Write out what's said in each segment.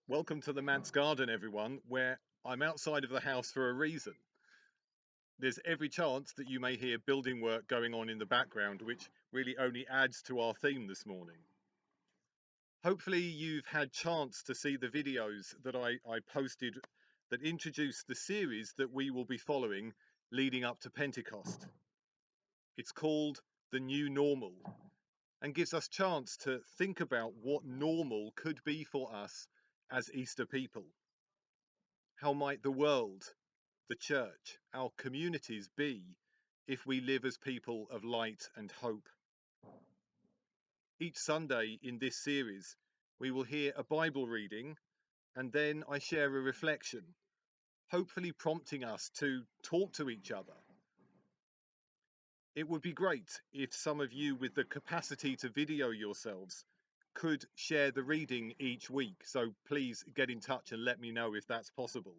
Welcome to the Manse Garden, everyone, where I'm outside of the house for a reason. There's every chance that you may hear building work going on in the background, which really only adds to our theme this morning. Hopefully you've had chance to see the videos that I posted that introduce the series that we will be following leading up to Pentecost. It's called The New Normal and gives us chance to think about what normal could be for us as Easter people. How might the world, the church, our communities be if we live as people of light and hope? Each Sunday in this series, we will hear a Bible reading and then I share a reflection, hopefully prompting us to talk to each other. It would be great if some of you with the capacity to video yourselves could share the reading each week, so please get in touch and let me know if that's possible.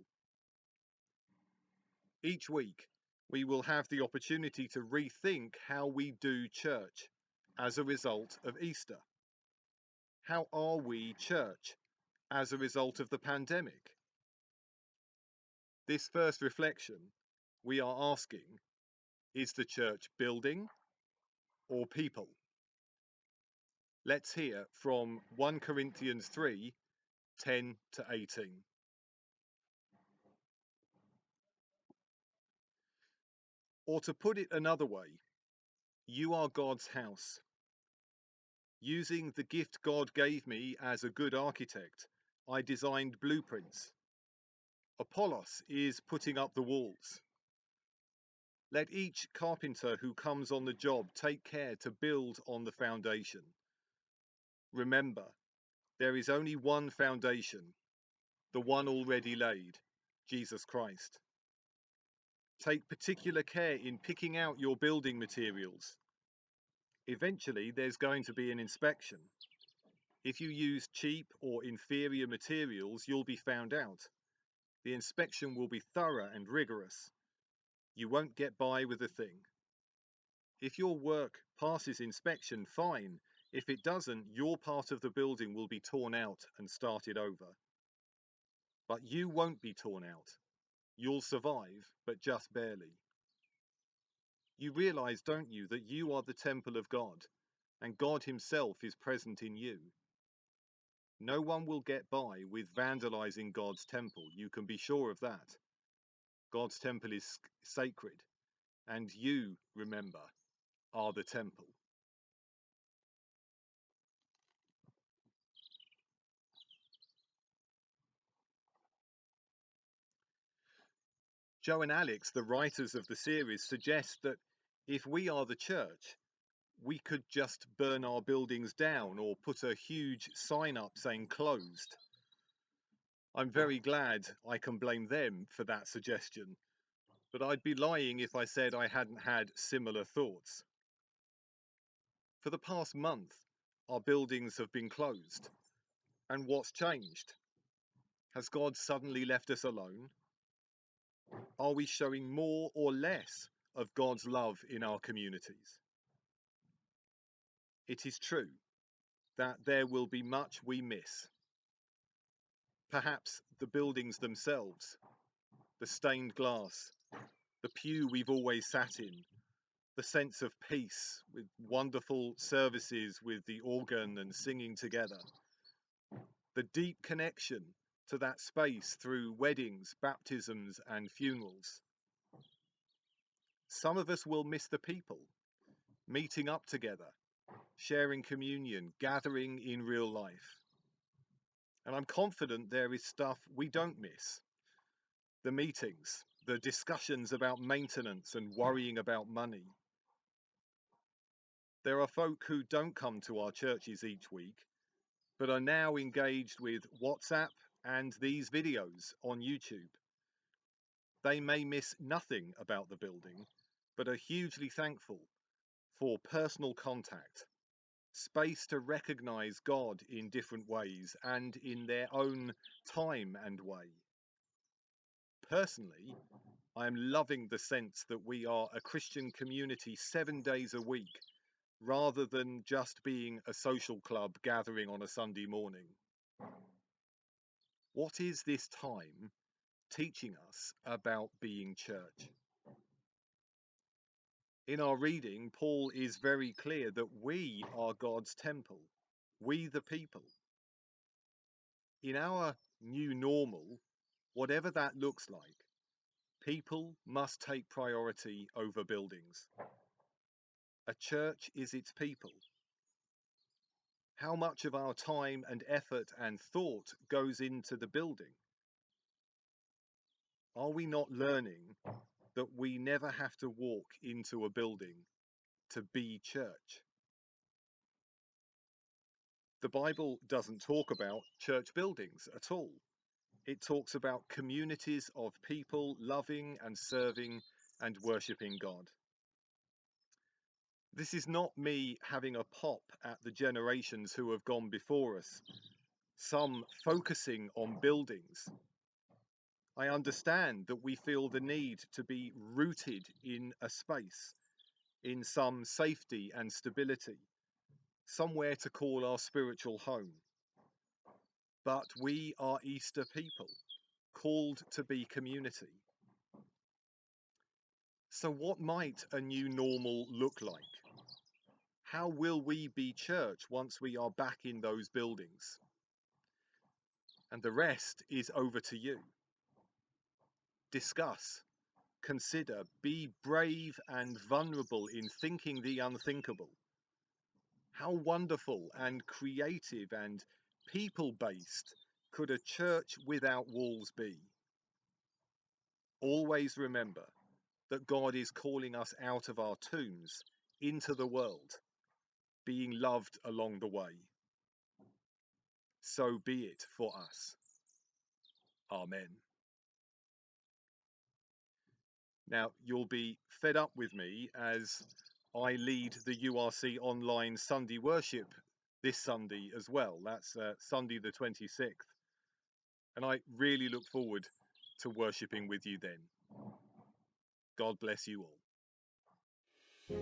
Each week, we will have the opportunity to rethink how we do church as a result of Easter. How are we church as a result of the pandemic? This first reflection, we are asking, is the church building or people? Let's hear from 1 Corinthians 3, 10 to 18. Or to put it another way, you are God's house. Using the gift God gave me as a good architect, I designed blueprints. Apollos is putting up the walls. Let each carpenter who comes on the job take care to build on the foundation. Remember, there is only one foundation, the one already laid, Jesus Christ. Take particular care in picking out your building materials. Eventually, there's going to be an inspection. If you use cheap or inferior materials, you'll be found out. The inspection will be thorough and rigorous. You won't get by with a thing. If your work passes inspection, fine. If it doesn't, your part of the building will be torn out and started over. But you won't be torn out. You'll survive, but just barely. You realize, don't you, that you are the temple of God, and God Himself is present in you. No one will get by with vandalizing God's temple, you can be sure of that. God's temple is sacred, and you, remember, are the temple. Joe and Alex, the writers of the series, suggest that if we are the church, we could just burn our buildings down or put a huge sign up saying closed. I'm very glad I can blame them for that suggestion, but I'd be lying if I said I hadn't had similar thoughts. For the past month, our buildings have been closed. And what's changed? Has God suddenly left us alone? Are we showing more or less of God's love in our communities? It is true that there will be much we miss. Perhaps the buildings themselves, the stained glass, the pew we've always sat in, the sense of peace with wonderful services with the organ and singing together, the deep connection to that space through weddings, baptisms and funerals. Some of us will miss the people, meeting up together, sharing communion, gathering in real life. And I'm confident there is stuff we don't miss. The meetings, the discussions about maintenance and worrying about money. There are folk who don't come to our churches each week, but are now engaged with WhatsApp and these videos on YouTube. They may miss nothing about the building, but are hugely thankful for personal contact, space to recognize God in different ways and in their own time and way. personally, I am loving the sense that we are a Christian community 7 days a week, rather than just being a social club gathering on a Sunday morning. What is this time teaching us about being church? In our reading, Paul is very clear that we are God's temple, we the people. In our new normal, whatever that looks like, people must take priority over buildings. A church is its people. How much of our time and effort and thought goes into the building? Are we not learning that we never have to walk into a building to be church? The Bible doesn't talk about church buildings at all. It talks about communities of people loving and serving and worshipping God. This is not me having a pop at the generations who have gone before us, some focusing on buildings. I understand that we feel the need to be rooted in a space, in some safety and stability, somewhere to call our spiritual home. But we are Easter people, called to be community. So what might a new normal look like? How will we be church once we are back in those buildings? And the rest is over to you. Discuss, consider, be brave and vulnerable in thinking the unthinkable. How wonderful and creative and people-based could a church without walls be? Always remember that God is calling us out of our tombs into the world, being loved along the way. So be it for us. Amen. Now, you'll be fed up with me as I lead the URC online Sunday worship this Sunday as well. That's Sunday the 26th. And I really look forward to worshipping with you then. God bless you all.